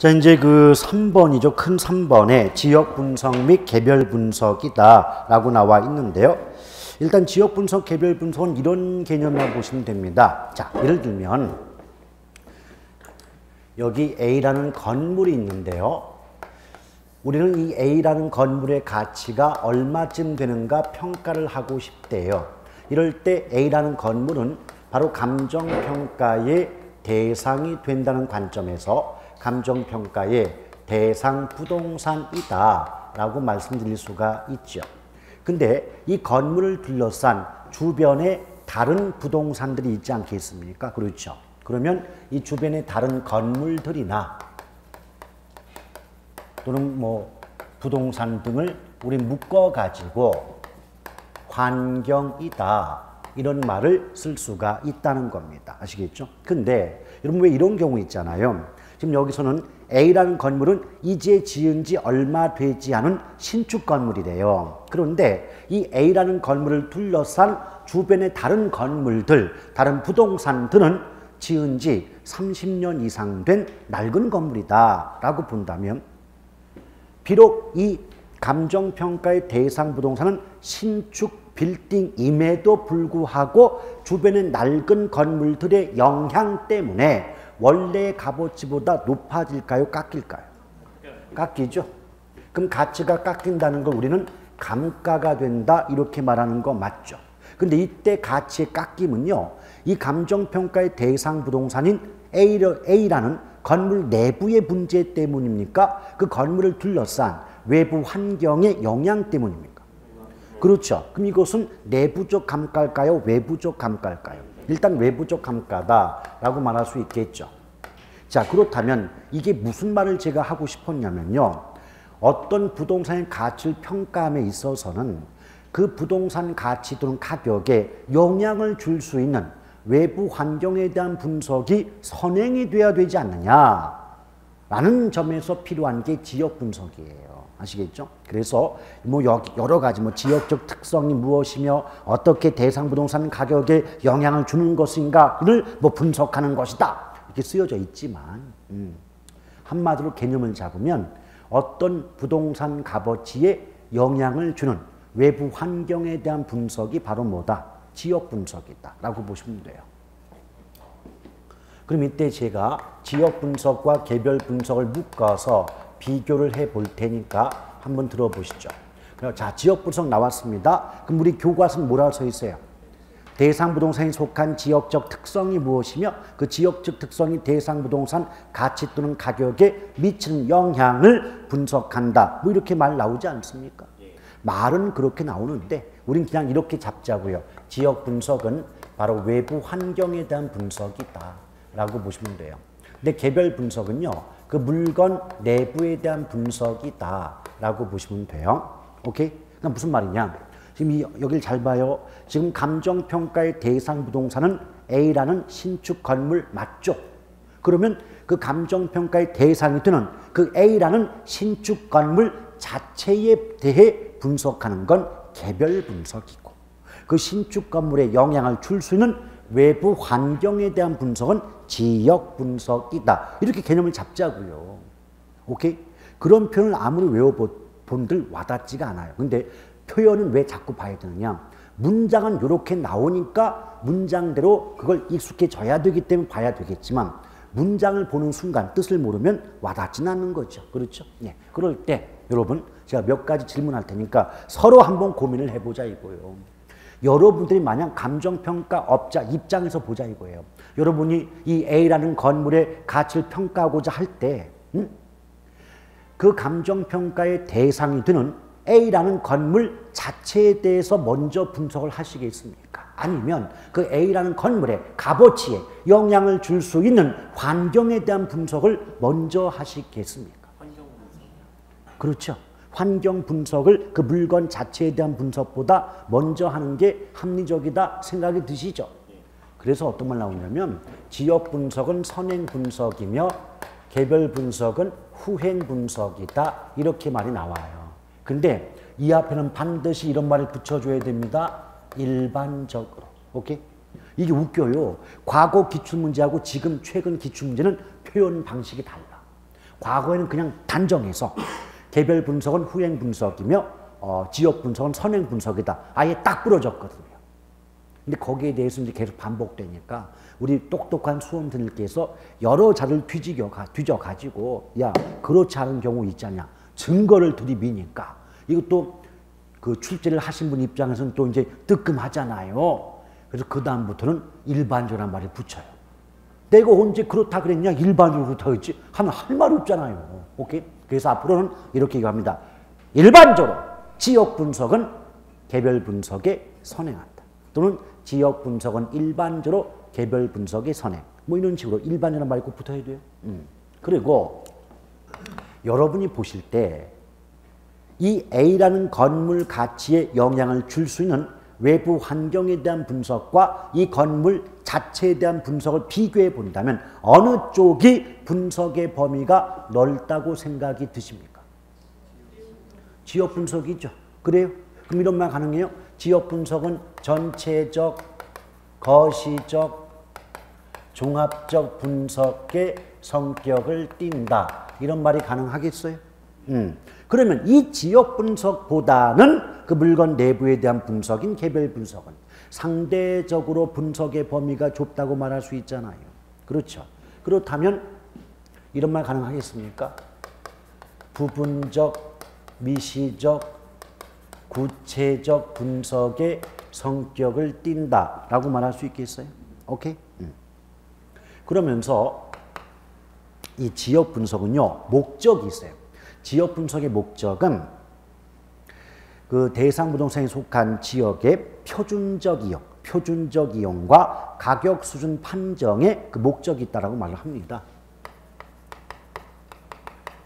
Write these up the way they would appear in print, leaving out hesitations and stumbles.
자, 이제 그 3번이죠. 큰 3번에 지역 분석 및 개별 분석이다 라고 나와 있는데요. 일단 지역 분석, 개별 분석은 이런 개념이라고 보시면 됩니다. 자, 예를 들면 여기 A라는 건물이 있는데요. 우리는 이 A라는 건물의 가치가 얼마쯤 되는가 평가를 하고 싶대요. 이럴 때 A라는 건물은 바로 감정평가의 대상이 된다는 관점에서 감정평가의 대상 부동산이다 라고 말씀드릴 수가 있죠. 근데 이 건물을 둘러싼 주변에 다른 부동산들이 있지 않겠습니까? 그렇죠. 그러면 이 주변의 다른 건물들이나 또는 뭐 부동산 등을 우리 묶어가지고 환경이다 이런 말을 쓸 수가 있다는 겁니다. 아시겠죠? 근데 여러분 왜 이런 경우 있잖아요. 지금 여기서는 A라는 건물은 이제 지은 지 얼마 되지 않은 신축 건물이래요. 그런데 이 A라는 건물을 둘러싼 주변의 다른 건물들, 다른 부동산들은 지은 지 30년 이상 된 낡은 건물이다 라고 본다면 비록 이 감정평가의 대상 부동산은 신축 빌딩임에도 불구하고 주변의 낡은 건물들의 영향 때문에 원래의 값어치보다 높아질까요? 깎일까요? 깎이죠. 그럼 가치가 깎인다는 걸 우리는 감가가 된다 이렇게 말하는 거 맞죠. 근데 이때 가치의 깎임은요. 이 감정평가의 대상 부동산인 A라는 건물 내부의 문제 때문입니까? 그 건물을 둘러싼 외부 환경의 영향 때문입니까? 그렇죠. 그럼 이것은 내부적 감가일까요? 외부적 감가일까요? 일단 외부적 감가다라고 말할 수 있겠죠. 자, 그렇다면 이게 무슨 말을 제가 하고 싶었냐면요. 어떤 부동산의 가치를 평가함에 있어서는 그 부동산 가치 또는 가격에 영향을 줄 수 있는 외부 환경에 대한 분석이 선행이 돼야 되지 않느냐라는 점에서 필요한 게 지역 분석이에요. 아시겠죠? 그래서 뭐 여러 가지 뭐 지역적 특성이 무엇이며 어떻게 대상 부동산 가격에 영향을 주는 것인가를 뭐 분석하는 것이다. 이렇게 쓰여져 있지만 한마디로 개념을 잡으면 어떤 부동산 값어치에 영향을 주는 외부 환경에 대한 분석이 바로 뭐다? 지역 분석이다 라고 보시면 돼요. 그럼 이때 제가 지역 분석과 개별 분석을 묶어서 비교를 해 볼 테니까 한번 들어보시죠. 자, 지역 분석 나왔습니다. 그럼 우리 교과서는 뭐라고 써 있어요? 대상 부동산에 속한 지역적 특성이 무엇이며 그 지역적 특성이 대상 부동산 가치 또는 가격에 미치는 영향을 분석한다. 뭐 이렇게 말 나오지 않습니까? 말은 그렇게 나오는데 우린 그냥 이렇게 잡자고요. 지역 분석은 바로 외부 환경에 대한 분석이다 라고 보시면 돼요. 근데 개별 분석은요. 그 물건 내부에 대한 분석이다 라고 보시면 돼요. 오케이? 그러니까 무슨 말이냐? 지금 여기를 잘 봐요. 지금 감정평가의 대상 부동산은 A라는 신축 건물 맞죠? 그러면 그 감정평가의 대상이 되는 그 A라는 신축 건물 자체에 대해 분석하는 건 개별 분석이고 그 신축 건물에 영향을 줄 수 있는 외부 환경에 대한 분석은 지역 분석이다. 이렇게 개념을 잡자고요. 오케이? 그런 표현을 아무리 외워본들 와닿지가 않아요. 근데 표현은 왜 자꾸 봐야 되느냐? 문장은 이렇게 나오니까 문장대로 그걸 익숙해져야 되기 때문에 봐야 되겠지만 문장을 보는 순간 뜻을 모르면 와닿지는 않는 거죠. 그렇죠? 예. 그럴 때 여러분 제가 몇 가지 질문할 테니까 서로 한번 고민을 해보자 이거예요. 여러분들이 만약 감정평가업자 입장에서 보자 이거예요. 여러분이 이 A라는 건물의 가치를 평가하고자 할 때 그 감정평가의 대상이 되는 A라는 건물 자체에 대해서 먼저 분석을 하시겠습니까? 아니면 그 A라는 건물의 값어치에 영향을 줄 수 있는 환경에 대한 분석을 먼저 하시겠습니까? 환경 분석. 그렇죠. 환경 분석을 그 물건 자체에 대한 분석보다 먼저 하는 게 합리적이다 생각이 드시죠? 그래서 어떤 말 나오냐면 지역 분석은 선행 분석이며 개별 분석은 후행 분석이다 이렇게 말이 나와요. 근데 이 앞에는 반드시 이런 말을 붙여줘야 됩니다. 일반적으로. 오케이? 이게 웃겨요. 과거 기출문제하고 지금 최근 기출문제는 표현 방식이 달라. 과거에는 그냥 단정해서 개별 분석은 후행 분석이며 지역 분석은 선행 분석이다. 아예 딱 부러졌거든요. 근데 거기에 대해서 이제 계속 반복되니까 우리 똑똑한 수험생들께서 여러 자료를 뒤져가지고 야, 그렇지 않은 경우 있잖냐. 증거를 들이미니까 이것도 그 출제를 하신 분 입장에서는 또 이제 뜨끔하잖아요. 그래서 그다음부터는 일반적이라는 말을 붙여요. 내가 언제 그렇다 그랬냐? 일반적으로 그렇다 그랬지? 하면 할 말 없잖아요. 오케이? 그래서 앞으로는 이렇게 얘기합니다. 일반적으로 지역 분석은 개별 분석에 선행한다. 또는 지역 분석은 일반적으로 개별 분석에 선행. 뭐 이런 식으로 일반적이라는 말이 꼭 붙어야 돼요. 그리고 여러분이 보실 때 이 A라는 건물 가치에 영향을 줄 수 있는 외부 환경에 대한 분석과 이 건물 자체에 대한 분석을 비교해 본다면 어느 쪽이 분석의 범위가 넓다고 생각이 드십니까? 지역 분석이죠. 그래요? 그럼 이런 말 가능해요? 지역 분석은 전체적, 거시적, 종합적 분석의 성격을 띈다. 이런 말이 가능하겠어요? 그러면 이 지역 분석보다는 그 물건 내부에 대한 분석인 개별 분석은 상대적으로 분석의 범위가 좁다고 말할 수 있잖아요. 그렇죠. 그렇다면 이런 말 가능하겠습니까? 부분적, 미시적, 구체적 분석의 성격을 띈다라고 말할 수 있겠어요? 오케이? 그러면서 이 지역 분석은요, 목적이 있어요. 지역 분석의 목적은 그 대상 부동산에 속한 지역의 표준적 이용과 가격 수준 판정에 그 목적이 있다라고 말을 합니다.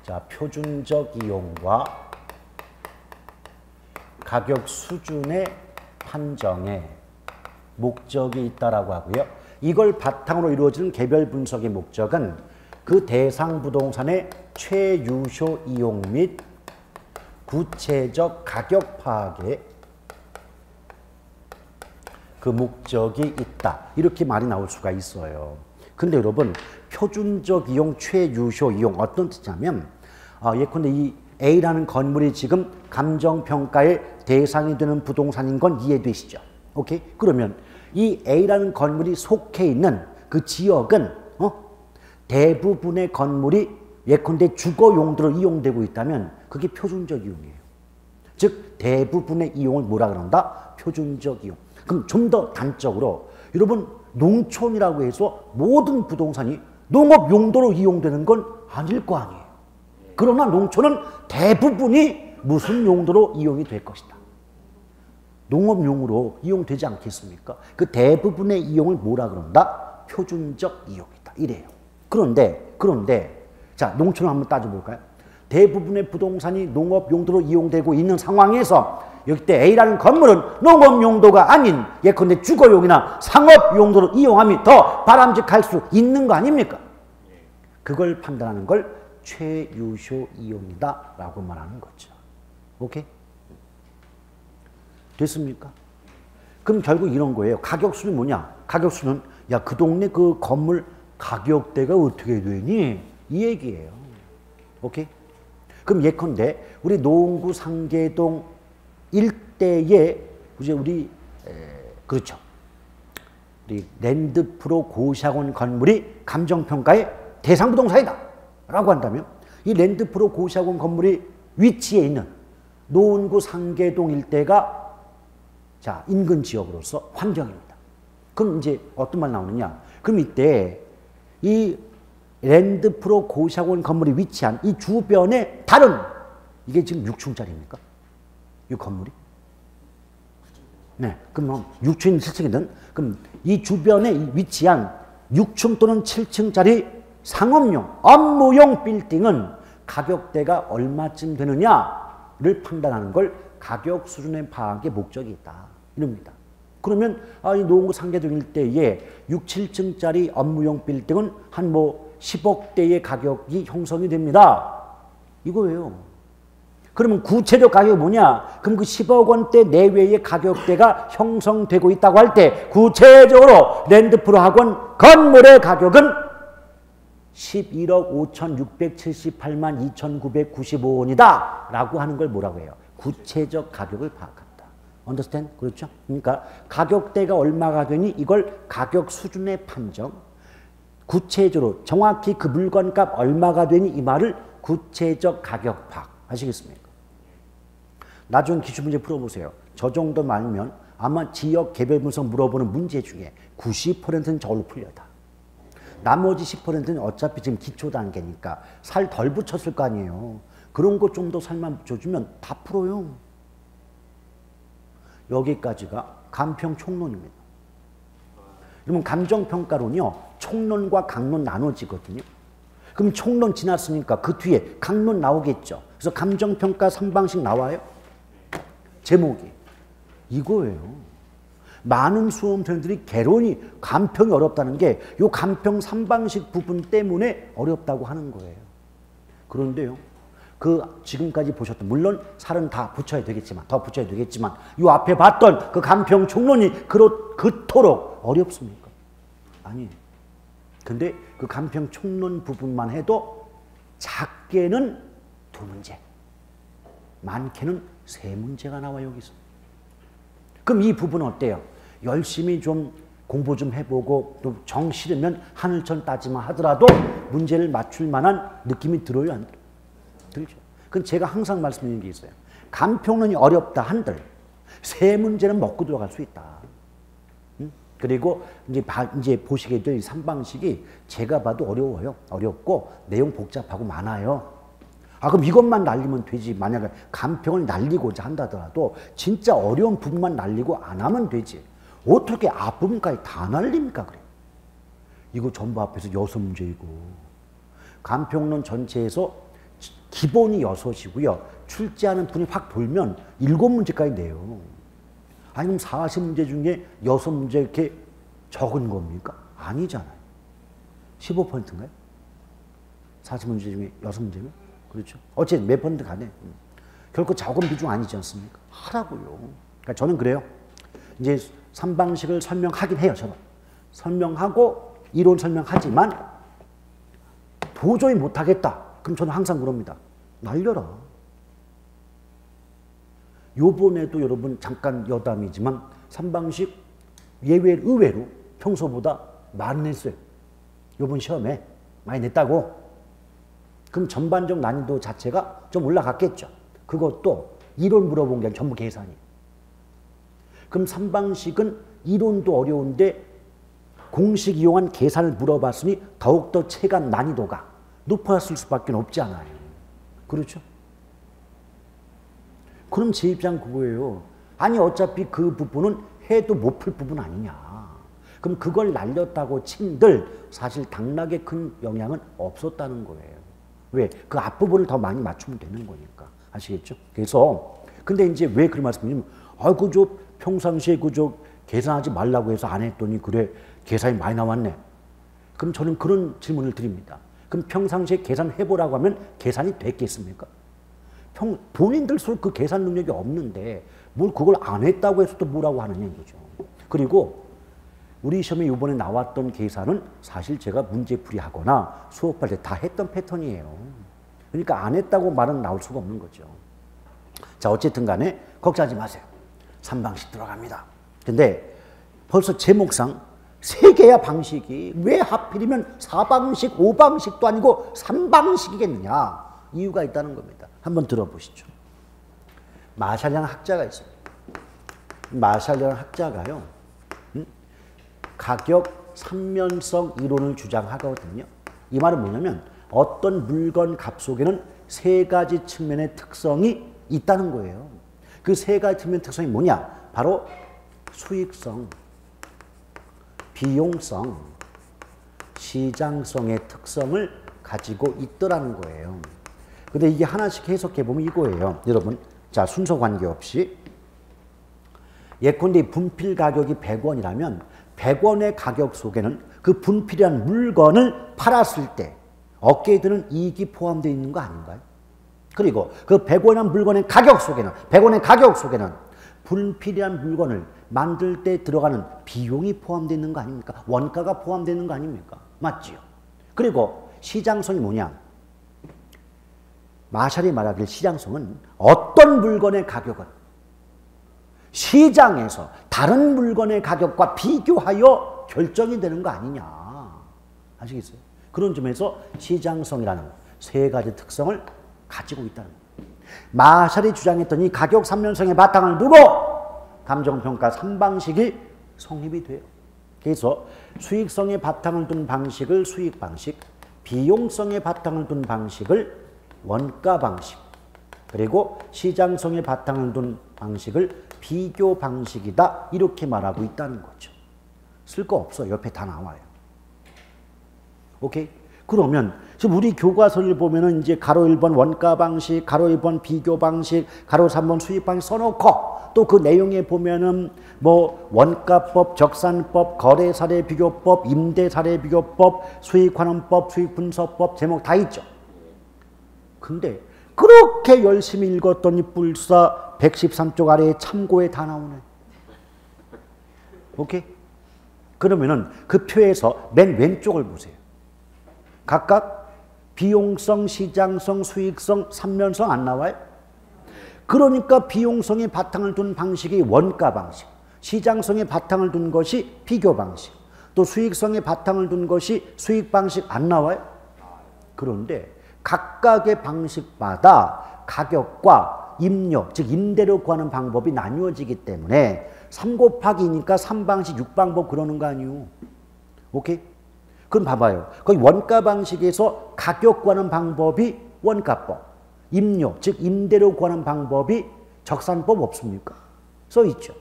자, 표준적 이용과 가격 수준의 판정에 목적이 있다라고 하고요. 이걸 바탕으로 이루어지는 개별 분석의 목적은 그 대상 부동산의 최유효 이용 및 구체적 가격 파악에 그 목적이 있다. 이렇게 말이 나올 수가 있어요. 근데 여러분, 표준적 이용, 최유효 이용 어떤 뜻이냐면 예컨대 이 A라는 건물이 지금 감정평가의 대상이 되는 부동산인 건 이해되시죠? 오케이? 그러면 이 A라는 건물이 속해 있는 그 지역은 대부분의 건물이 예컨대 주거 용도로 이용되고 있다면 그게 표준적 이용이에요. 즉 대부분의 이용을 뭐라 그런다? 표준적 이용. 그럼 좀 더 단적으로 여러분, 농촌이라고 해서 모든 부동산이 농업 용도로 이용되는 건 아닐 거 아니에요. 그러나 농촌은 대부분이 무슨 용도로 이용이 될 것이다. 농업용으로 이용되지 않겠습니까? 그 대부분의 이용을 뭐라 그런다? 표준적 이용이다. 이래요. 그런데 자, 농촌을 한번 따져볼까요? 대부분의 부동산이 농업 용도로 이용되고 있는 상황에서 여기때 A라는 건물은 농업 용도가 아닌 예컨대 주거용이나 상업 용도로 이용함이 더 바람직할 수 있는 거 아닙니까? 그걸 판단하는 걸 최유효 이용이다 라고 말하는 거죠. 오케이? 됐습니까? 그럼 결국 이런 거예요. 가격수는 뭐냐? 가격수는 야, 그 동네 그 건물 가격대가 어떻게 되니? 이 얘기예요. 오케이? 그럼 예컨대 우리 노원구 상계동 일대에 그렇죠. 우리 랜드프로 고시학원 건물이 감정평가의 대상 부동산이다 라고 한다면 이 랜드프로 고시학원 건물이 위치해 있는 노원구 상계동 일대가 자, 인근 지역으로서 환경입니다. 그럼 이제 어떤 말 나오느냐? 그럼 이때 이 랜드프로 고시학원 건물이 위치한 이 주변에 다른 이게 지금 6층짜리입니까? 이 건물이? 네. 그럼 6층, 7층이든 그럼 이 주변에 위치한 6층 또는 7층짜리 상업용, 업무용 빌딩은 가격대가 얼마쯤 되느냐를 판단하는 걸 가격 수준의 파악의 목적이 있다. 이럽니다. 그러면 이 노원구 상계동 일대에 6, 7층짜리 업무용 빌딩은 한 10억대의 가격이 형성이 됩니다. 이거예요. 그러면 구체적 가격이 뭐냐? 그럼 그 10억 원대 내외의 가격대가 형성되고 있다고 할 때 구체적으로 랜드프로 학원 건물의 가격은 11억 5,678만 2,995원이다 라고 하는 걸 뭐라고 해요? 구체적 가격을 파악한다. understand? 그렇죠? 그러니까 가격대가 얼마가 되니 이걸 가격 수준의 판정, 구체적으로 정확히 그 물건값 얼마가 되니 이 말을 구체적 가격 파악. 아시겠습니까? 나중 기출문제 풀어보세요. 저 정도 말면 아마 지역 개별 분석 물어보는 문제 중에 90%는 저걸로 풀려다. 나머지 10%는 어차피 지금 기초 단계니까 살 덜 붙였을 거 아니에요. 그런 거 좀 더 살만 붙여주면 다 풀어요. 여기까지가 감평 총론입니다. 그러면 감정평가론이요. 총론과 강론 나눠지거든요. 그럼 총론 지났으니까 그 뒤에 강론 나오겠죠. 그래서 감정평가 3방식 나와요. 제목이 이거예요. 많은 수험생들이 개론이 감평이 어렵다는 게 이 감평 3방식 부분 때문에 어렵다고 하는 거예요. 그런데요. 그 지금까지 보셨던 물론 살은 다 붙여야 되겠지만 더 붙여야 되겠지만 이 앞에 봤던 그 감평 총론이 그토록 어렵습니까? 아니에요. 근데 그 감평 총론 부분만 해도 작게는 2문제, 많게는 3문제가 나와요 여기서. 그럼 이 부분은 어때요? 열심히 좀 공부 좀 해보고 또 정 싫으면 하늘천 따지만 하더라도 문제를 맞출 만한 느낌이 들어요, 안 들어요? 들죠. 그건 제가 항상 말씀드리는 게 있어요. 감평론이 어렵다 한들 3문제는 먹고 들어갈 수 있다. 그리고 이제 보시게 될 3방식이 제가 봐도 어려워요. 어렵고 내용 복잡하고 많아요. 그럼 이것만 날리면 되지. 만약에 감평을 날리고자 한다더라도 진짜 어려운 부분만 날리고 안 하면 되지. 어떻게 앞부분까지 다 날립니까? 그래. 이거 전부 앞에서 6문제이고 감평론 전체에서 기본이 6이고요. 출제하는 분이 확 돌면 7문제까지 내요. 아니 그럼 40문제 중에 6문제 이렇게 적은 겁니까? 아니잖아요. 15%인가요? 40문제 중에 6문제면? 그렇죠. 어쨌든 몇 퍼센트 가네. 결코 적은 비중 아니지 않습니까? 하라고요. 그러니까 저는 그래요. 이제 3방식을 설명하긴 해요. 저는. 설명하고 이론 설명하지만 도저히 못하겠다. 그럼 저는 항상 그럽니다. 날려라. 요번에도 여러분 잠깐 여담이지만 3방식 의외로 평소보다 많이 냈어요. 요번 시험에 많이 냈다고. 그럼 전반적 난이도 자체가 좀 올라갔겠죠. 그것도 이론 물어본 게 전부 계산이에요. 그럼 3방식은 이론도 어려운데 공식 이용한 계산을 물어봤으니 더욱더 체감 난이도가 높았을 수밖에 없지 않아요. 그렇죠? 그럼 제 입장 그거예요. 아니 어차피 그 부분은 해도 못 풀 부분 아니냐. 그럼 그걸 날렸다고 친들 사실 당락에 큰 영향은 없었다는 거예요. 왜? 그 앞부분을 더 많이 맞추면 되는 거니까. 아시겠죠? 그래서 근데 이제 왜 그런 말씀드리면 그저 평상시에 그저 계산하지 말라고 해서 안 했더니 그래 계산이 많이 나왔네. 그럼 저는 그런 질문을 드립니다. 그럼 평상시에 계산해보라고 하면 계산이 됐겠습니까? 본인들 스스로 그 계산 능력이 없는데 뭘 그걸 안 했다고 해서 또 뭐라고 하느냐 이거죠. 그리고 우리 시험에 이번에 나왔던 계산은 사실 제가 문제풀이 하거나 수업할 때 다 했던 패턴이에요. 그러니까 안 했다고 말은 나올 수가 없는 거죠. 자, 어쨌든 간에 걱정하지 마세요. 3방식 들어갑니다. 근데 벌써 제목상 3개야 방식이. 왜 하필이면 4방식, 5방식도 아니고 3방식이겠느냐. 이유가 있다는 겁니다. 한번 들어보시죠. 마샬이라는 학자가 있습니다. 마샬이라는 학자가요. 가격 3면성 이론을 주장하거든요. 이 말은 뭐냐면 어떤 물건 값 속에는 3가지 측면의 특성이 있다는 거예요. 그 3가지 측면 특성이 뭐냐? 바로 수익성, 비용성, 시장성의 특성을 가지고 있더라는 거예요. 근데 이게 하나씩 해석해 보면 이거예요. 여러분, 자, 순서 관계없이 예컨대 분필 가격이 100원이라면 100원의 가격 속에는 그 분필이라는 물건을 팔았을 때 얻게 되는 이익이 포함되어 있는 거 아닌가요? 그리고 그 100원이라는 물건의 가격 속에는 100원의 가격 속에는 분필이라는 물건을 만들 때 들어가는 비용이 포함되어 있는 거 아닙니까? 원가가 포함되어 있는 거 아닙니까? 맞지요? 그리고 시장성이 뭐냐? 마샬이 말하길 시장성은 어떤 물건의 가격은 시장에서 다른 물건의 가격과 비교하여 결정이 되는 거 아니냐. 아시겠어요? 그런 점에서 시장성이라는 세 가지 특성을 가지고 있다는 거예요. 마샬이 주장했던 이 가격 3년성의 바탕을 두고 감정평가 3방식이 성립이 돼요. 그래서 수익성의 바탕을 둔 방식을 수익방식, 비용성의 바탕을 둔 방식을 원가방식, 그리고 시장성의 바탕을 둔 방식을 비교방식이다. 이렇게 말하고 있다는 거죠. 쓸 거 없어. 옆에 다 나와요. 오케이? 그러면 지금 우리 교과서를 보면은 이제 가로 1번 원가 방식, 가로 2번 비교 방식, 가로 3번 수익 방식 써놓고 또 그 내용에 보면은 뭐 원가법, 적산법, 거래 사례 비교법, 임대 사례 비교법, 수익 환원법, 수익 분석법 제목 다 있죠. 근데 그렇게 열심히 읽었더니 불사 113쪽 아래에 참고에 다 나오네. 오케이? 그러면은 그 표에서 맨 왼쪽을 보세요. 각각 비용성, 시장성, 수익성, 삼면성 안 나와요? 그러니까 비용성의 바탕을 둔 방식이 원가 방식, 시장성의 바탕을 둔 것이 비교 방식, 또 수익성의 바탕을 둔 것이 수익 방식 안 나와요? 그런데 각각의 방식마다 가격과 임료, 즉 임대료 구하는 방법이 나뉘어지기 때문에 3 곱하기 2니까 3방식, 6방법 그러는 거 아니에요. 오케이? 그럼 봐봐요. 거기 원가 방식에서 가격 구하는 방법이 원가법, 임료, 즉 임대료 구하는 방법이 적산법 없습니까? 써 있죠.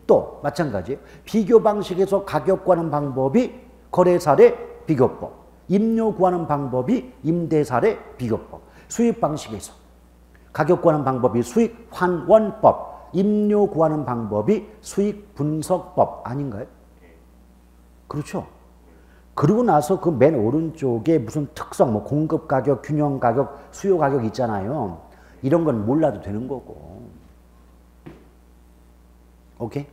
또 마찬가지예요. 비교 방식에서 가격 구하는 방법이 거래 사례 비교법, 임료 구하는 방법이 임대 사례 비교법, 수익 방식에서 가격 구하는 방법이 수익 환원법, 임료 구하는 방법이 수익 분석법 아닌가요? 그렇죠. 그러고 나서 그 맨 오른쪽에 무슨 특성, 뭐 공급 가격, 균형 가격, 수요 가격 있잖아요. 이런 건 몰라도 되는 거고. 오케이?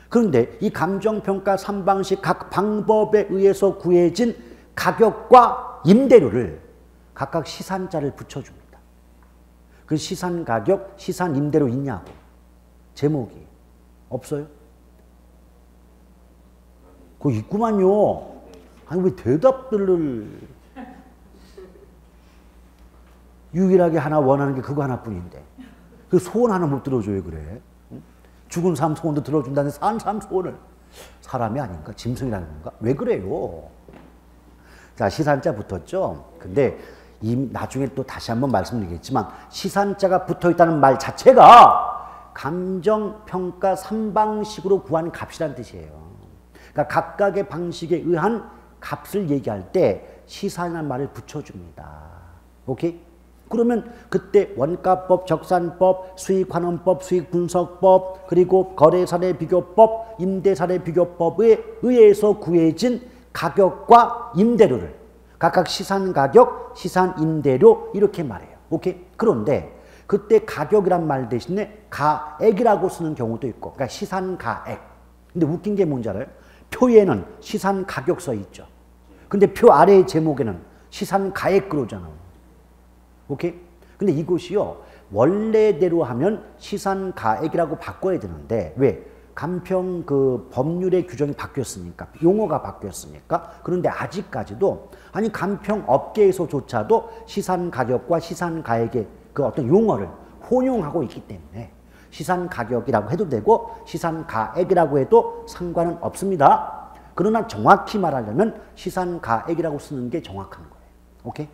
그런데 이 감정평가 3방식 각 방법에 의해서 구해진 가격과 임대료를 각각 시산자를 붙여줍니다. 그 시산 가격, 시산 임대료 있냐고. 제목이. 없어요? 그거 있구만요. 아니 왜 대답들을 유일하게 하나 원하는 게 그거 하나뿐인데 그 소원 하나 못 들어줘요. 그래. 죽은 사람 소원도 들어준다는 산 사람 소원을 사람이 아닌가? 짐승이라는 건가? 왜 그래요? 자, 시산자 붙었죠. 근데 나중에 또 다시 한번 말씀드리겠지만 시산자가 붙어있다는 말 자체가 감정평가 3방식으로 구한 값이란 뜻이에요. 그러니까 각각의 방식에 의한 값을 얘기할 때 시산이라는 말을 붙여줍니다. 오케이? 그러면 그때 원가법, 적산법, 수익환원법, 수익분석법, 그리고 거래사례 비교법, 임대사례 비교법에 의해서 구해진 가격과 임대료를 각각 시산가격, 시산임대료 이렇게 말해요. 오케이? 그런데 그때 가격이란 말 대신에 가액이라고 쓰는 경우도 있고, 그러니까 시산가액. 근데 웃긴 게 뭔지 알아요? 표에는 시산가격 써 있죠. 근데 표 아래의 제목에는 시산가액 그러잖아요. 오케이? 근데 이것이요, 원래대로 하면 시산가액이라고 바꿔야 되는데, 왜? 간평 그 법률의 규정이 바뀌었으니까, 용어가 바뀌었으니까. 그런데 아직까지도, 아니, 간평 업계에서조차도 시산가격과 시산가액의 그 어떤 용어를 혼용하고 있기 때문에, 시산가격이라고 해도 되고, 시산가액이라고 해도 상관은 없습니다. 그러나 정확히 말하려면 시산가액이라고 쓰는 게 정확한 거예요. 오케이?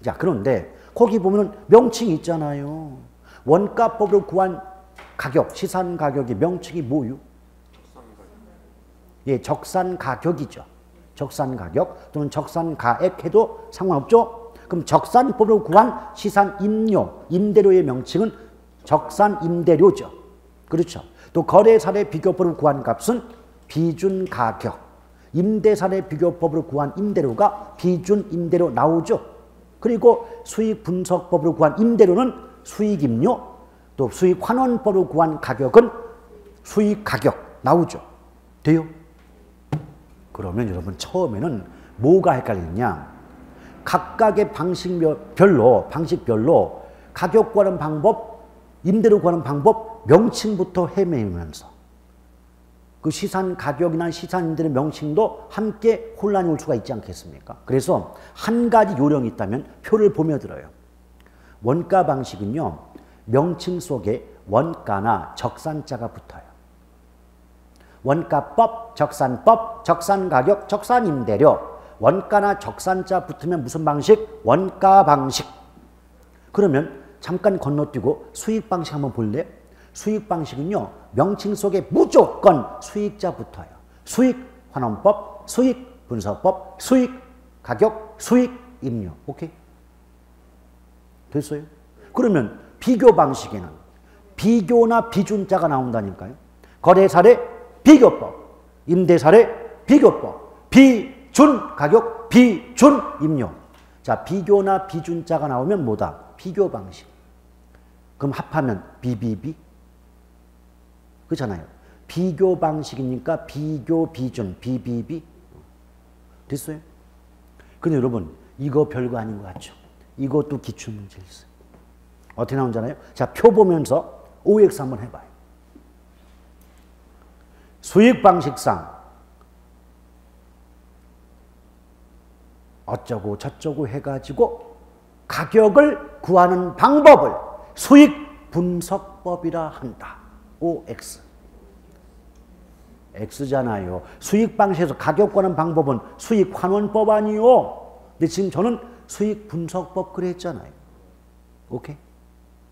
자, 그런데 거기 보면 명칭이 있잖아요. 원가법으로 구한 가격, 시산가격의 명칭이 뭐요? 예, 적산가격이죠. 적산가격 또는 적산가액 해도 상관없죠? 그럼 적산법으로 구한 시산임료, 임대료의 명칭은 적산임대료죠. 그렇죠. 또 거래사례 비교법으로 구한 값은 비준가격, 임대사례 비교법으로 구한 임대료가 비준임대료 나오죠. 그리고 수익분석법으로 구한 임대료는 수익임료, 또 수익환원법으로 구한 가격은 수익가격 나오죠. 돼요? 그러면 여러분 처음에는 뭐가 헷갈리느냐? 각각의 방식별로 가격 구하는 방법, 임대료 구하는 방법, 명칭부터 헤매면서 그 시산 가격이나 시산 임대료 명칭도 함께 혼란이 올 수가 있지 않겠습니까? 그래서 한 가지 요령이 있다면 표를 보며 들어요. 원가 방식은요, 명칭 속에 원가나 적산자가 붙어요. 원가법, 적산법, 적산가격, 적산임대료. 원가나 적산자 붙으면 무슨 방식? 원가 방식. 그러면 잠깐 건너뛰고 수익 방식 한번 볼래요? 수익 방식은요, 명칭 속에 무조건 수익자 붙어요. 수익 환원법, 수익 분석법, 수익 가격, 수익 임료. 오케이? 됐어요? 그러면 비교 방식에는 비교나 비준자가 나온다니까요. 거래 사례 비교법, 임대 사례 비교법, 비준 가격, 비준 임료. 자, 비교나 비준자가 나오면 뭐다? 비교 방식. 그럼 합하면 비비비? 그렇잖아요. 비교 방식이니까 비교, 비준, 비비비. 됐어요? 근데 여러분, 이거 별거 아닌 것 같죠? 이것도 기출문제 있어요. 어떻게 나오잖아요? 자, 표 보면서 OX 한번 해봐요. 수익 방식상 어쩌고 저쩌고 해가지고 가격을 구하는 방법을 수익 분석법이라 한다. OX. X잖아요. 수익 방식에서 가격 구하는 방법은 수익 환원법 아니요. 근데 지금 저는 수익 분석법 그랬잖아요. 오케이?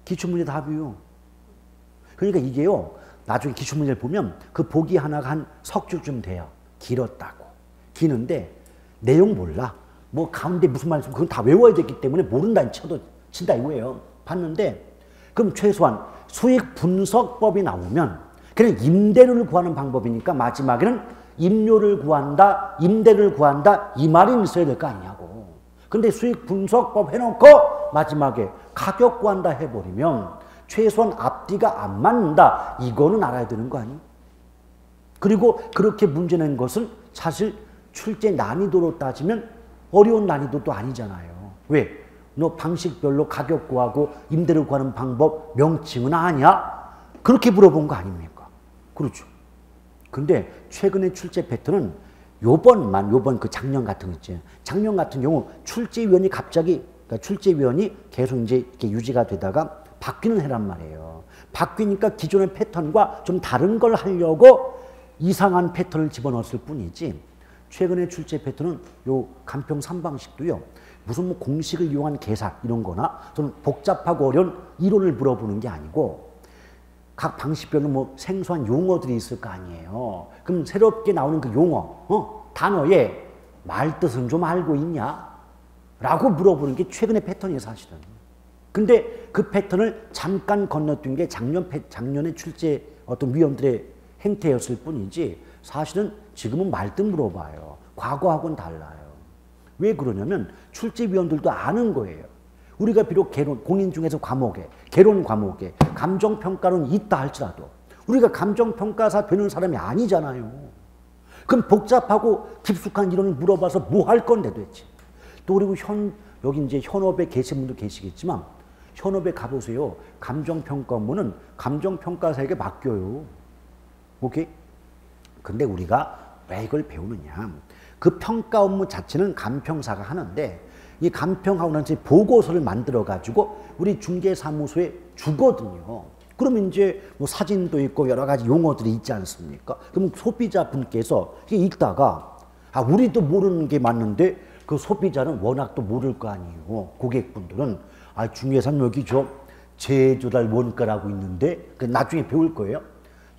기출문제 답이요. 그러니까 이게요, 나중에 기출문제를 보면 그 보기 하나가 한 석줄쯤 돼요. 길었다고. 기는데 내용 몰라. 뭐 가운데 무슨 말이 있으면 그건 다 외워야 되기 때문에 모른다니 쳐도 친다 이거예요. 봤는데 그럼 최소한 수익 분석법이 나오면 그냥 임대료를 구하는 방법이니까 마지막에는 임료를 구한다, 임대료를 구한다 이 말이 있어야 될 거 아니냐고. 근데 수익 분석법 해놓고 마지막에 가격 구한다 해버리면 최소한 앞뒤가 안 맞는다. 이거는 알아야 되는 거 아니에요? 그리고 그렇게 문제 낸 것은 사실 출제 난이도로 따지면 어려운 난이도도 아니잖아요. 왜? 너 방식별로 가격 구하고 임대료 구하는 방법 명칭은 아냐? 그렇게 물어본 거 아닙니까? 그렇죠. 근데 최근에 출제 패턴은 요번 그 작년 같은 거 있지. 작년 같은 경우 출제위원이 갑자기, 그러니까 출제위원이 계속 이제 이렇게 유지가 되다가 바뀌는 해란 말이에요. 바뀌니까 기존의 패턴과 좀 다른 걸 하려고 이상한 패턴을 집어넣었을 뿐이지, 최근에 출제 패턴은 요 간평 3방식도요, 무슨 뭐 공식을 이용한 계산 이런 거나 좀 복잡하고 어려운 이론을 물어보는 게 아니고 각 방식별로 뭐 생소한 용어들이 있을 거 아니에요. 그럼 새롭게 나오는 그 용어, 단어의 말뜻은 좀 알고 있냐? 라고 물어보는 게 최근의 패턴이에요, 사실은. 근데 그 패턴을 잠깐 건너뛴 게 작년에 출제 어떤 위원들의 행태였을 뿐이지 사실은 지금은 말뜻 물어봐요. 과거하고는 달라요. 왜 그러냐면 출제위원들도 아는 거예요. 우리가 비록 공인 중에서 개론 과목에 감정평가론이 있다 할지라도 우리가 감정평가사 되는 사람이 아니잖아요. 그럼 복잡하고 깊숙한 이론을 물어봐서 뭐 할 건데 도대체. 또 그리고 여기 이제 현업에 계신 분도 계시겠지만 현업에 가보세요. 감정평가 업무는 감정평가사에게 맡겨요. 오케이? 근데 우리가 왜 이걸 배우느냐. 그 평가 업무 자체는 감평사가 하는데 이 감평하고 나서 보고서를 만들어가지고 우리 중개사무소에 주거든요. 그러면 이제 뭐 사진도 있고 여러 가지 용어들이 있지 않습니까? 그럼 소비자분께서 이게 읽다가 우리도 모르는 게 맞는데 그 소비자는 워낙 또 모를 거 아니에요. 고객분들은 중개사는 여기 제조달 원가라고 있는데 나중에 배울 거예요.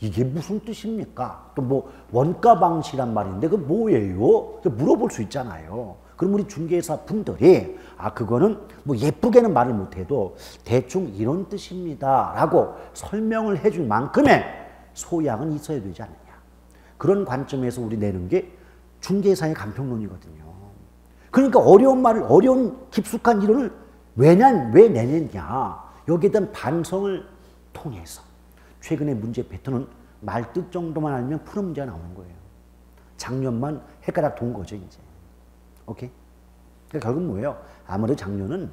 이게 무슨 뜻입니까? 또 뭐 원가 방식이란 말인데 그 뭐예요? 물어볼 수 있잖아요. 그럼 우리 중개사 분들이 그거는 뭐 예쁘게는 말을 못해도 대충 이런 뜻입니다 라고 설명을 해줄 만큼의 소양은 있어야 되지 않느냐. 그런 관점에서 우리 내는 게 중개사의 감평론이거든요. 그러니까 어려운 말을, 어려운 깊숙한 이론을 왜 내느냐. 여기에 대한 반성을 통해서 최근의 문제 패턴은 말뜻 정도만 알면 푸는 문제가 나오는 거예요. 작년만 헷갈아 돈 거죠, 이제. 오케이? 그러니까 결국 뭐예요? 아무래도 장료는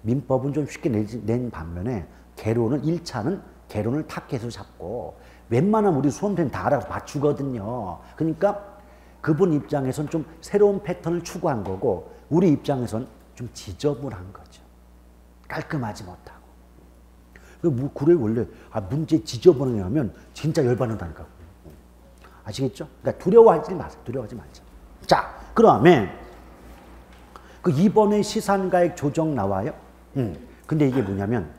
민법은 좀 쉽게 낸 반면에 개론은 1차는 개론을 타켓으로 잡고 웬만하면 우리 수험생은 다 알아서 맞추거든요. 그러니까 그분 입장에선 좀 새로운 패턴을 추구한 거고 우리 입장에선 좀 지저분한 거죠. 깔끔하지 못하고. 그래 원래 문제 지저분하면 진짜 열받는다니까. 아시겠죠? 그러니까 두려워하지 마세요. 두려워하지 말자. 자, 그러면 그 이번에 시산가액 조정 나와요. 근데 이게 뭐냐면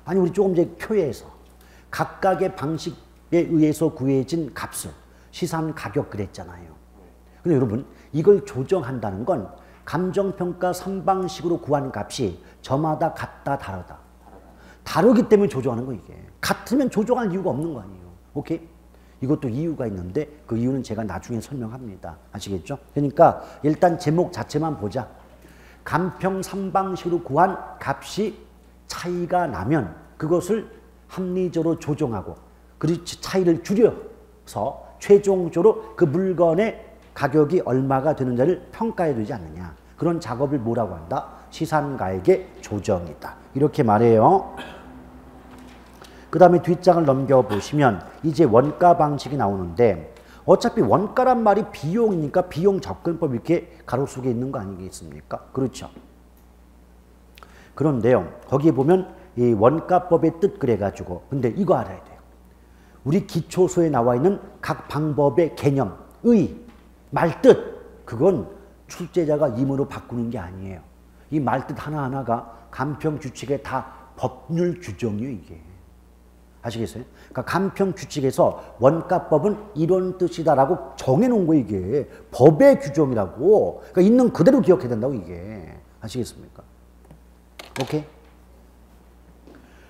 아니 우리 조금 전에 표에서 각각의 방식에 의해서 구해진 값을 시산 가격 그랬잖아요. 근데 여러분 이걸 조정한다는 건 감정평가 3방식으로 구한 값이 저마다 같다 다르다. 다르기 때문에 조정하는 거 이게. 같으면 조정할 이유가 없는 거 아니에요. 오케이? 이것도 이유가 있는데 그 이유는 제가 나중에 설명합니다. 아시겠죠? 그러니까 일단 제목 자체만 보자. 감평 3방식으로 구한 값이 차이가 나면 그것을 합리적으로 조정하고 그리고 차이를 줄여서 최종적으로 그 물건의 가격이 얼마가 되는지를 평가해야 되지 않느냐. 그런 작업을 뭐라고 한다? 시산가액의 조정이다. 이렇게 말해요. 그 다음에 뒷장을 넘겨보시면 이제 원가 방식이 나오는데 어차피 원가란 말이 비용이니까 비용 접근법 이렇게 가로 속에 있는 거 아니겠습니까? 그렇죠. 그런데요. 거기에 보면 이 원가법의 뜻 그래가지고 근데 이거 알아야 돼요. 우리 기초서에 나와 있는 각 방법의 개념, 의, 말뜻 그건 출제자가 임의로 바꾸는 게 아니에요. 이 말뜻 하나하나가 감평 규칙의 다 법률 규정이에요 이게. 아시겠어요? 그러니까 감평 규칙에서 원가법은 이런 뜻이다라고 정해놓은 거 이게 법의 규정이라고. 그러니까 있는 그대로 기억해야 된다고 이게. 아시겠습니까? 오케이?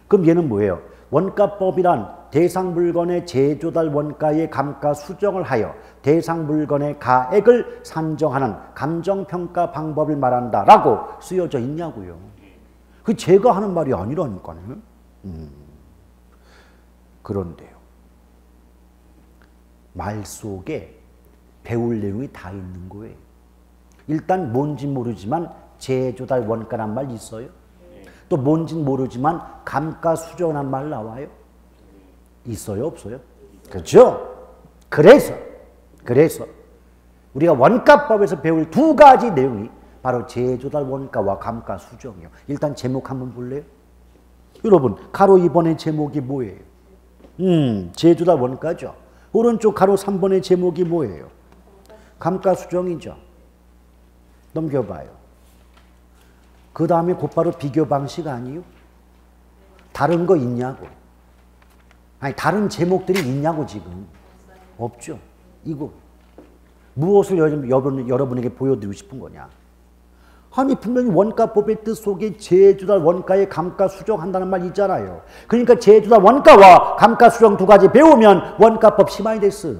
그럼 얘는 뭐예요? 원가법이란 대상 물건의 제조달 원가의 감가 수정을 하여 대상 물건의 가액을 산정하는 감정평가 방법을 말한다라고 쓰여져 있냐고요. 그 제가 하는 말이 아니라니까요. 그런데요. 말 속에 배울 내용이 다 있는 거예요. 일단 뭔지 모르지만 제조달 원가란 말 있어요. 또 뭔진 모르지만 감가 수정한 말 나와요. 있어요 없어요? 그렇죠? 그래서 우리가 원가법에서 배울 두 가지 내용이 바로 제조달 원가와 감가 수정이요. 일단 제목 한번 볼래요? 여러분 가로 2번의 제목이 뭐예요? 제조달 원가죠. 오른쪽 가로 3번의 제목이 뭐예요? 감가 수정이죠. 넘겨봐요. 그 다음에 곧바로 비교 방식 아니요? 다른 거 있냐고. 아니 다른 제목들이 있냐고 지금. 없죠. 이거 무엇을 여러분에게 보여드리고 싶은 거냐. 아니 분명히 원가법의 뜻 속에 제조달 원가의 감가 수정한다는 말 있잖아요. 그러니까 제조달 원가와 감가 수정 두 가지 배우면 원가법 심하이 됐어.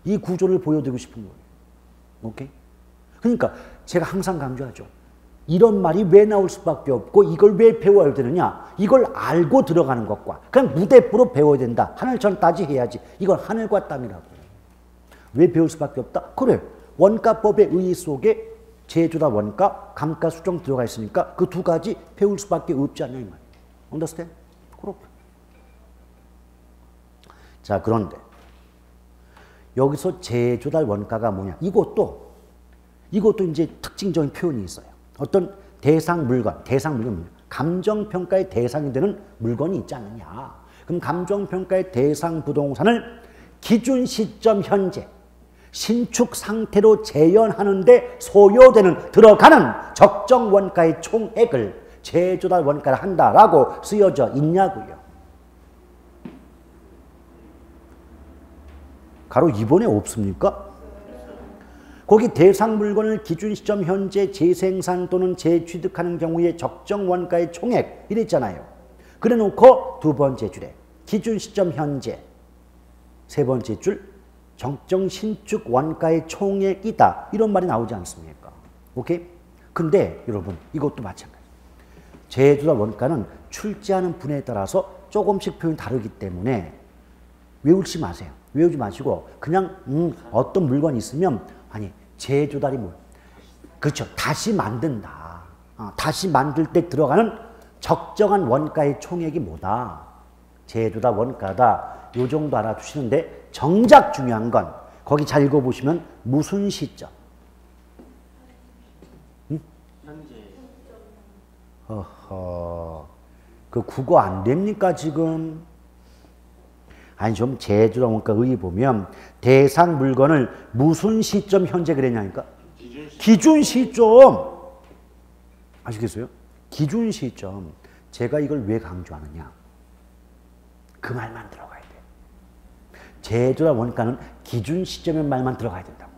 이 구조를 보여드리고 싶은 거예요. 오케이? 그러니까 제가 항상 강조하죠. 이런 말이 왜 나올 수밖에 없고 이걸 왜 배워야 되느냐. 이걸 알고 들어가는 것과 그냥 무대포로 배워야 된다. 하늘천 따지 해야지. 이건 하늘과 땅이라고. 왜 배울 수밖에 없다? 그래. 원가법의 의의 속에 제조달 원가, 감가 수정 들어가 있으니까 그 두 가지 배울 수밖에 없지 않냐 이 말이에요. Understand? 그렇고. 자 그런데 여기서 제조달 원가가 뭐냐? 이것도 이제 특징적인 표현이 있어요. 어떤 대상 물건 감정평가의 대상이 되는 물건이 있지 않느냐. 그럼 감정평가의 대상 부동산을 기준 시점 현재 신축 상태로 재현하는데 소요되는 들어가는 적정 원가의 총액을 제조달 원가를 한다라고 쓰여져 있냐고요. 가로 2번에 없습니까? 거기 대상 물건을 기준 시점 현재 재생산 또는 재취득하는 경우에 적정 원가의 총액 이랬잖아요. 그래 놓고 두 번째 줄에 기준 시점 현재, 세 번째 줄 적정 신축 원가의 총액이다. 이런 말이 나오지 않습니까? 오케이? 근데 여러분 이것도 마찬가지. 제조달 원가는 출제하는 분야에 따라서 조금씩 표현이 다르기 때문에 외우지 마세요. 외우지 마시고 그냥 어떤 물건이 있으면 아니 제조달이 뭐 그렇죠. 다시 만든다. 다시 만들 때 들어가는 적정한 원가의 총액이 뭐다. 제조다, 원가다. 요 정도 알아두시는데 정작 중요한 건 거기 잘 읽어보시면 무슨 시점? 응? 현재. 그 국어 안 됩니까 지금? 아니 좀 제조다 원가 의의 보면 대상 물건을 무슨 시점 현재 그랬냐니까? 기준 시점. 아시겠어요? 기준 시점. 제가 이걸 왜 강조하느냐? 그 말만 들어가야 돼. 제조다 원가는 기준 시점의 말만 들어가야 된다고.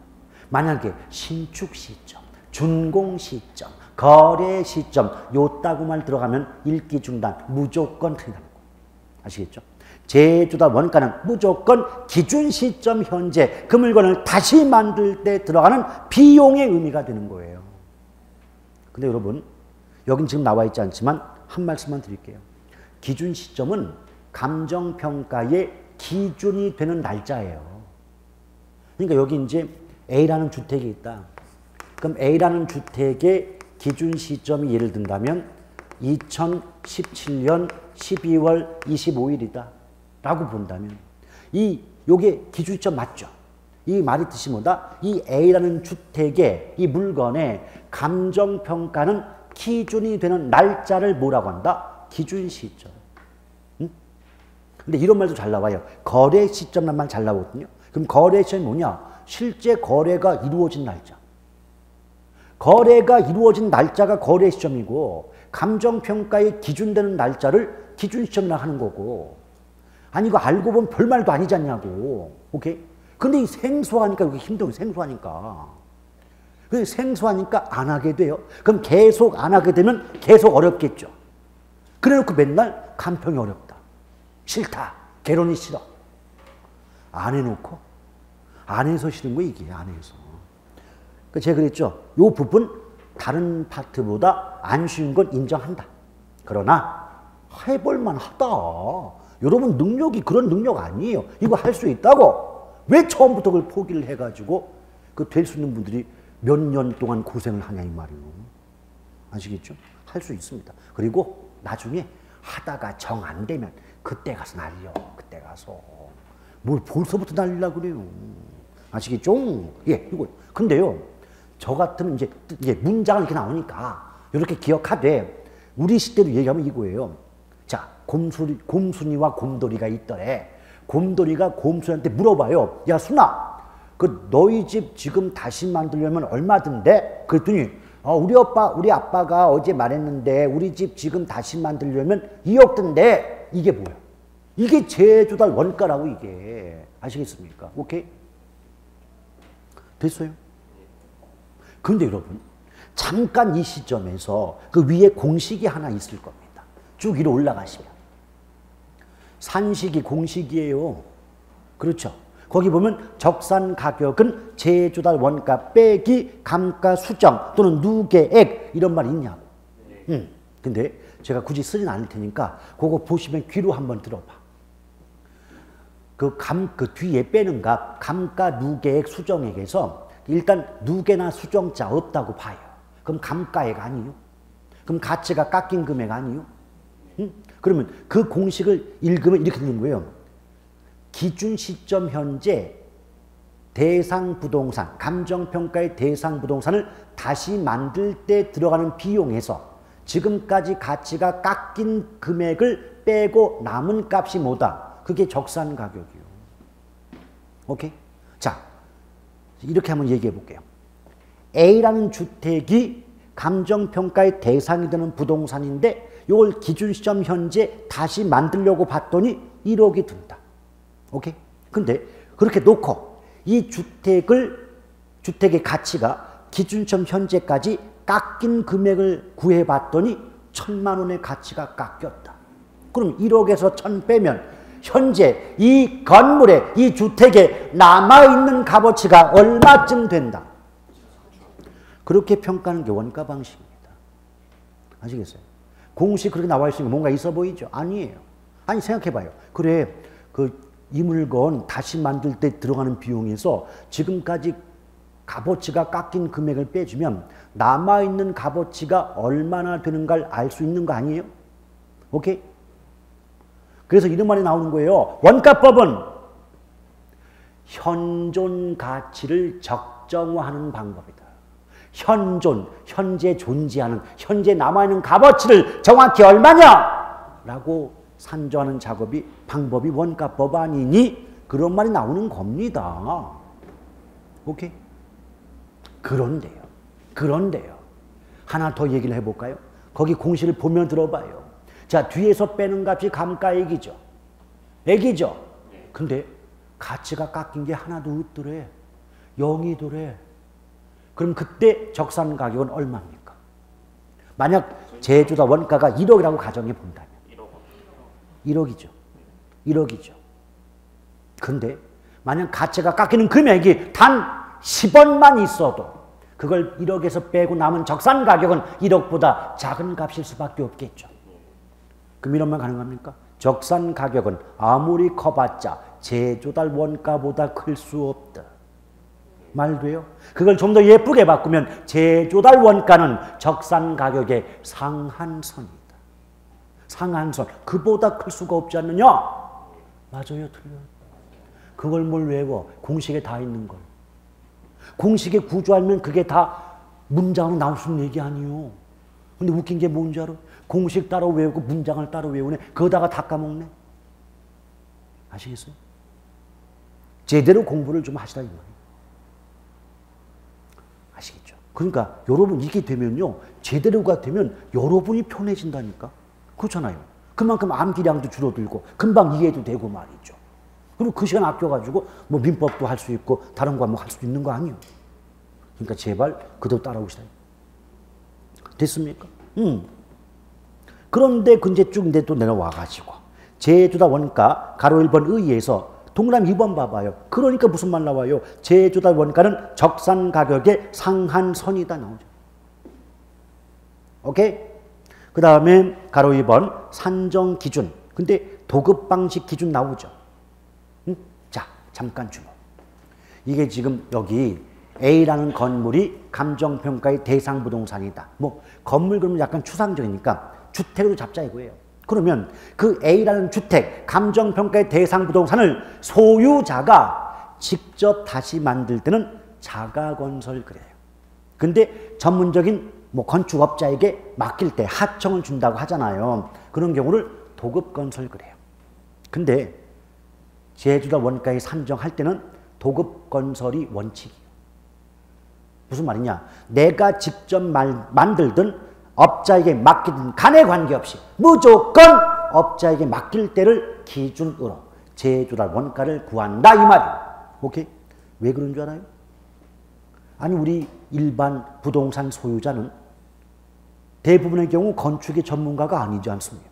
만약에 신축 시점, 준공 시점, 거래 시점 요따구 말 들어가면 읽기 중단 무조건 틀린다는 거. 아시겠죠? 제조다 원가는 무조건 기준 시점 현재 그 물건을 다시 만들 때 들어가는 비용의 의미가 되는 거예요. 근데 여러분 여긴 지금 나와 있지 않지만 한 말씀만 드릴게요. 기준 시점은 감정평가의 기준이 되는 날짜예요. 그러니까 여기 이제 A라는 주택이 있다. 그럼 A라는 주택의 기준 시점이 예를 든다면 2017년 12월 25일이다. 라고 본다면 요게 기준 시점 맞죠? 이 말이 뜻이 뭐다? 이 A라는 주택의 이 물건의 감정평가는 기준이 되는 날짜를 뭐라고 한다? 기준 시점. 응? 근데 이런 말도 잘 나와요. 거래 시점란 말 잘 나오거든요. 그럼 거래 시점이 뭐냐? 실제 거래가 이루어진 날짜. 거래가 이루어진 날짜가 거래 시점이고 감정평가의 기준되는 날짜를 기준 시점이라 하는 거고 아니 이거 알고 보면 별말도 아니지 않냐고. 오케이? 근데 이 생소하니까 이게 힘들어. 생소하니까. 생소하니까 안 하게 돼요. 그럼 계속 안 하게 되면 계속 어렵겠죠. 그래놓고 맨날 간평이 어렵다. 싫다. 개론이 싫어. 안 해놓고 안 해서 싫은 거 이게 안 해서. 제가 그랬죠. 요 부분 다른 파트보다 안 쉬운 건 인정한다. 그러나 해볼만 하다. 여러분 능력이 그런 능력 아니에요. 이거 할 수 있다고. 왜 처음부터 그걸 포기를 해가지고 그 될 수 있는 분들이 몇 년 동안 고생을 하냐 이 말이에요. 아시겠죠? 할 수 있습니다. 그리고 나중에 하다가 정 안 되면 그때 가서 날려. 그때 가서. 뭘 벌써부터 날리려고 그래요. 아시겠죠? 예, 이거. 근데요. 저 같으면 이제 문장은 이렇게 나오니까 이렇게 기억하되 우리 시대로 얘기하면 이거예요. 자, 곰순이와 곰돌이가 있더래. 곰돌이가 곰순이한테 물어봐요. 야, 순아, 그 너희 집 지금 다시 만들려면 얼마 든대? 그랬더니 우리 아빠가 어제 말했는데 우리 집 지금 다시 만들려면 2억 든대. 이게 뭐야? 이게 제조달 원가라고 이게. 아시겠습니까? 오케이? 됐어요? 그런데 여러분 잠깐 이 시점에서 그 위에 공식이 하나 있을 겁니다. 쭉 위로 올라가시면 산식이 공식이에요. 그렇죠? 거기 보면 적산 가격은 제조달 원가 빼기 감가 수정 또는 누계액 이런 말이 있냐고. 근데 제가 굳이 쓰진 않을 테니까 그거 보시면 귀로 한번 들어봐. 그 뒤에 빼는 값 감가 누계액 수정액에서 일단 누계나 수정자 없다고 봐요. 그럼 감가액 아니요? 그럼 가치가 깎인 금액 아니요? 그러면 그 공식을 읽으면 이렇게 되는 거예요. 기준 시점 현재 대상 부동산, 감정평가의 대상 부동산을 다시 만들 때 들어가는 비용에서 지금까지 가치가 깎인 금액을 빼고 남은 값이 뭐다? 그게 적산 가격이요. 오케이? 자, 이렇게 한번 얘기해 볼게요. A라는 주택이 감정평가의 대상이 되는 부동산인데 이걸 기준 시점 현재 다시 만들려고 봤더니 1억이 든다. 오케이? 근데 그렇게 놓고 이 주택의 가치가 기준 시점 현재까지 깎인 금액을 구해봤더니 1,000만 원의 가치가 깎였다. 그럼 1억에서 1,000 빼면 현재 이 건물에 이 주택에 남아있는 값어치가 얼마쯤 된다. 그렇게 평가하는 게 원가 방식입니다. 아시겠어요? 공식 그렇게 나와 있으니까 뭔가 있어 보이죠? 아니에요. 아니 생각해봐요. 그래 이 물건 다시 만들 때 들어가는 비용에서 지금까지 값어치가 깎인 금액을 빼주면 남아있는 값어치가 얼마나 되는가를 알 수 있는 거 아니에요? 오케이? 그래서 이런 말이 나오는 거예요. 원가법은 현존 가치를 적정화하는 방법이다. 현존, 현재 존재하는, 현재 남아있는 값어치를 정확히 얼마냐? 라고 산정하는 방법이 원가법 아니니? 그런 말이 나오는 겁니다. 오케이? 그런데요. 하나 더 얘기를 해볼까요? 거기 공식을 보면 들어봐요. 자, 뒤에서 빼는 값이 감가액이죠. 액이죠. 근데 가치가 깎인 게 하나도 없더래. 0이더래. 그럼 그때 적산 가격은 얼마입니까? 만약 제조사 원가가 1억이라고 가정해 본다면 1억이죠. 1억이죠. 근데 만약 가치가 깎이는 금액이 단 10원만 있어도 그걸 1억에서 빼고 남은 적산 가격은 1억보다 작은 값일 수밖에 없겠죠. 그럼 이런 말 가능합니까? 적산 가격은 아무리 커봤자 제조달 원가보다 클 수 없다. 말 돼요? 그걸 좀 더 예쁘게 바꾸면 제조달 원가는 적산 가격의 상한선이다. 상한선. 그보다 클 수가 없지 않느냐? 맞아요, 틀려요. 그걸 뭘 외워? 공식에 다 있는 걸. 공식에 구조하면 그게 다 문장으로 나올 수 있는 얘기 아니에요. 근데 웃긴 게 뭔지 알아? 공식 따로 외우고 문장을 따로 외우네. 그거다가 다 까먹네. 아시겠어요? 제대로 공부를 좀 하시라 이 말이에요. 아시겠죠? 그러니까 여러분 이게 되면요. 제대로가 되면 여러분이 편해진다니까. 그렇잖아요. 그만큼 암기량도 줄어들고 금방 이해도 되고 말이죠. 그리고 그 시간 아껴가지고 뭐 민법도 할 수 있고 다른 과목 할 수도 있는 거 아니에요. 그러니까 제발 그대로 따라오시라. 됐습니까? 그런데 근데 쭉 이제 또 내려와가지고 제조다 원가 가로 1번 의의에서 동그라미 2번 봐봐요. 그러니까 무슨 말 나와요? 제조다 원가는 적산 가격의 상한선이다 나오죠. 오케이? 그 다음에 가로 2번 산정 기준. 근데 도급 방식 기준 나오죠. 자, 잠깐 주목. 이게 지금 여기 A라는 건물이 감정평가의 대상 부동산이다. 뭐 건물 그러면 약간 추상적이니까 주택으로 잡자 이거예요. 그러면 그 A라는 주택, 감정평가의 대상 부동산을 소유자가 직접 다시 만들 때는 자가건설 그래요. 근데 전문적인 뭐 건축업자에게 맡길 때 하청을 준다고 하잖아요. 그런 경우를 도급건설 그래요. 근데 제조다 원가에 산정할 때는 도급건설이 원칙이에요. 무슨 말이냐? 내가 직접 만들든 업자에게 맡기든 간에 관계없이 무조건 업자에게 맡길 때를 기준으로 제조달 원가를 구한다 이 말이에요. 오케이? 왜 그런 줄 알아요? 아니 우리 일반 부동산 소유자는 대부분의 경우 건축의 전문가가 아니지 않습니까?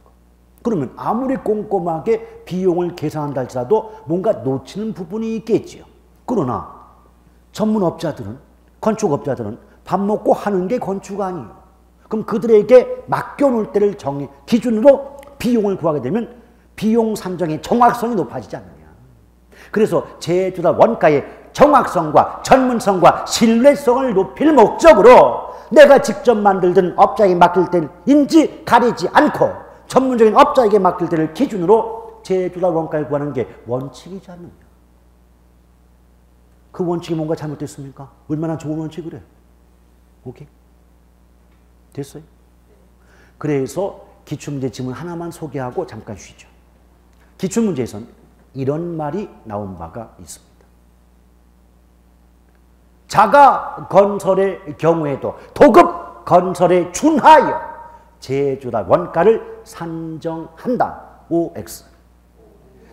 그러면 아무리 꼼꼼하게 비용을 계산한다 할지라도 뭔가 놓치는 부분이 있겠지요. 그러나 전문업자들은, 건축업자들은 밥 먹고 하는 게 건축 아니에요. 그럼 그들에게 맡겨놓을 때를 기준으로 비용을 구하게 되면 비용 산정의 정확성이 높아지지 않느냐. 그래서 제조달 원가의 정확성과 전문성과 신뢰성을 높일 목적으로 내가 직접 만들든 업자에게 맡길 때인지 가리지 않고 전문적인 업자에게 맡길 때를 기준으로 제조달 원가를 구하는 게 원칙이지 않느냐. 그 원칙이 뭔가 잘못됐습니까? 얼마나 좋은 원칙이래. 오케이? 됐어요? 그래서 기출문제 지문 하나만 소개하고 잠깐 쉬죠. 기출문제에서는 이런 말이 나온 바가 있습니다. 자가 건설의 경우에도 도급 건설에 준하여 제조달 원가를 산정한다. OX.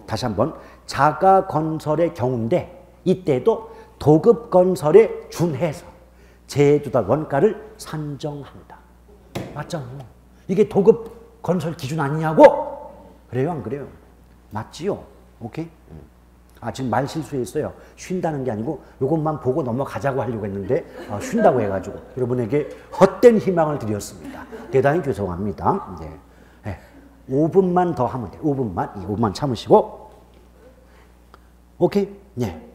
다시 한번 자가 건설의 경우인데 이때도 도급 건설에 준해서 제조달 원가를 산정한다. 맞잖아요. 이게 도급 건설 기준 아니냐고? 그래요, 안 그래요? 맞지요? 오케이? 지금 말 실수했어요. 쉰다는 게 아니고 이것만 보고 넘어가자고 하려고 했는데 쉰다고 해가지고 여러분에게 헛된 희망을 드렸습니다. 대단히 죄송합니다. 네. 네. 5분만 더 하면 돼요. 5분만 참으시고. 오케이? 네.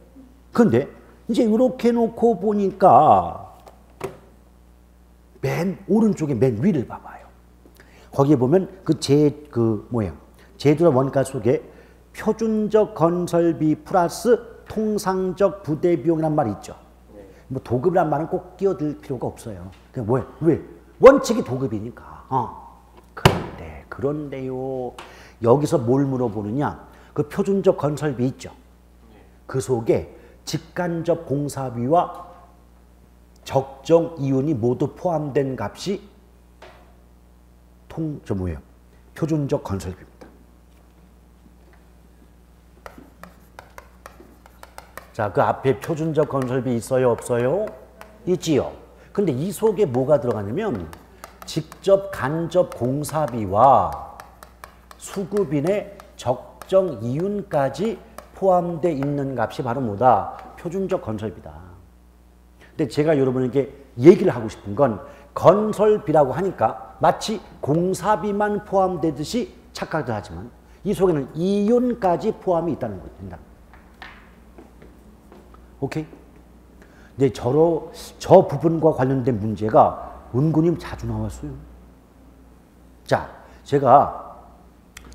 근데 이제 이렇게 놓고 보니까 맨 오른쪽에 맨 위를 봐봐요. 거기에 보면 제도라 원가 속에 표준적 건설비 플러스 통상적 부대 비용이란 말이 있죠. 뭐 도급이란 말은 꼭 끼어들 필요가 없어요. 그냥 왜? 원칙이 도급이니까. 그런데요. 여기서 뭘 물어보느냐? 그 표준적 건설비 있죠. 그 속에 직간접 공사비와 적정 이윤이 모두 포함된 값이 표준적 건설비입니다. 자, 그 앞에 표준적 건설비 있어요, 없어요? 있지요. 근데 이 속에 뭐가 들어가냐면 직접 간접 공사비와 수급인의 적정 이윤까지 포함되어 있는 값이 바로 뭐다? 표준적 건설비다. 근데 제가 여러분에게 얘기를 하고 싶은 건 건설비라고 하니까 마치 공사비만 포함되듯이 착각을 하지만 이 속에는 이윤까지 포함이 있다는 겁니다. 오케이? 근데 저 부분과 관련된 문제가 은근히 자주 나왔어요. 자, 제가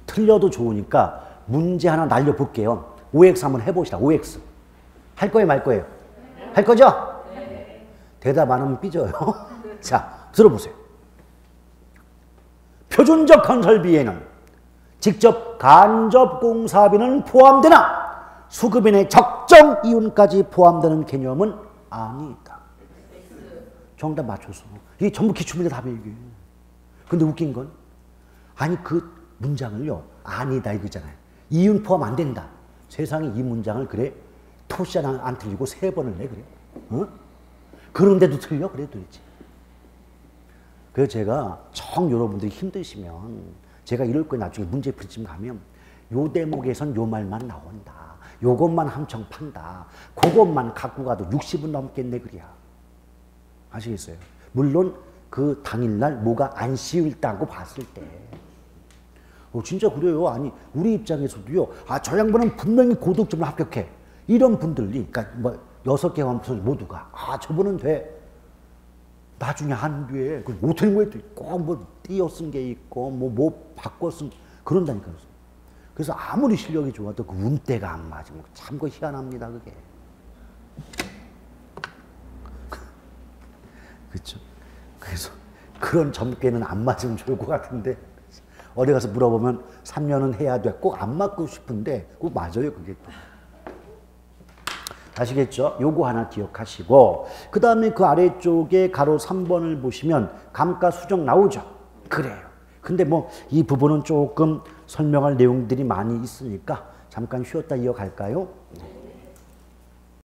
틀려도 좋으니까 문제 하나 날려볼게요. OX 한번 해봅시다. OX. 할 거예요, 말 거예요? 할 거죠? 대답 안 하면 삐져요. 자, 들어보세요. 표준적 건설비에는 직접 간접 공사비는 포함되나 수급인의 적정 이윤까지 포함되는 개념은 아니다. 정답 맞췄어. 이게 전부 기출문제 답이에요, 이게. 근데 웃긴 건 아니 그 문장을요 아니다 이거잖아요. 이윤 포함 안 된다. 세상에 이 문장을 그래 토시 하나 안 틀리고 3번을 내 그래. 어? 그런데도 틀려? 그래도 되지. 그래서 제가 여러분들이 힘드시면 제가 이럴 거예요. 나중에 문제 풀이쯤 가면 요 대목에선 요 말만 나온다. 요것만 함청 판다. 그것만 갖고 가도 60은 넘겠네 그래야. 아시겠어요? 물론 그 당일날 뭐가 안 씌울다고 봤을 때. 진짜 그래요. 아니 우리 입장에서도요. 저 양반은 분명히 고득점을 합격해. 이런 분들이 그러니까 뭐 6개 완부선 모두가 저분은 돼. 나중에 안 돼. 못하는 거에 꼭 뭐 띄어 쓴 게 있고 뭐 바꿔 쓴 그런다니까요. 그래서 아무리 실력이 좋아도 그 운대가 안 맞으면 참 그 희한합니다 그게. 그렇죠. 그래서 그런 점괘는 안 맞으면 좋을 것 같은데 어디 가서 물어보면 3년은 해야 돼. 꼭 안 맞고 싶은데 꼭 맞아요 그게 또. 아시겠죠? 요거 하나 기억하시고 그 다음에 그 아래쪽에 가로 3번을 보시면 감가수정 나오죠? 그래요. 근데 뭐 이 부분은 조금 설명할 내용들이 많이 있으니까 잠깐 쉬었다 이어갈까요? 네.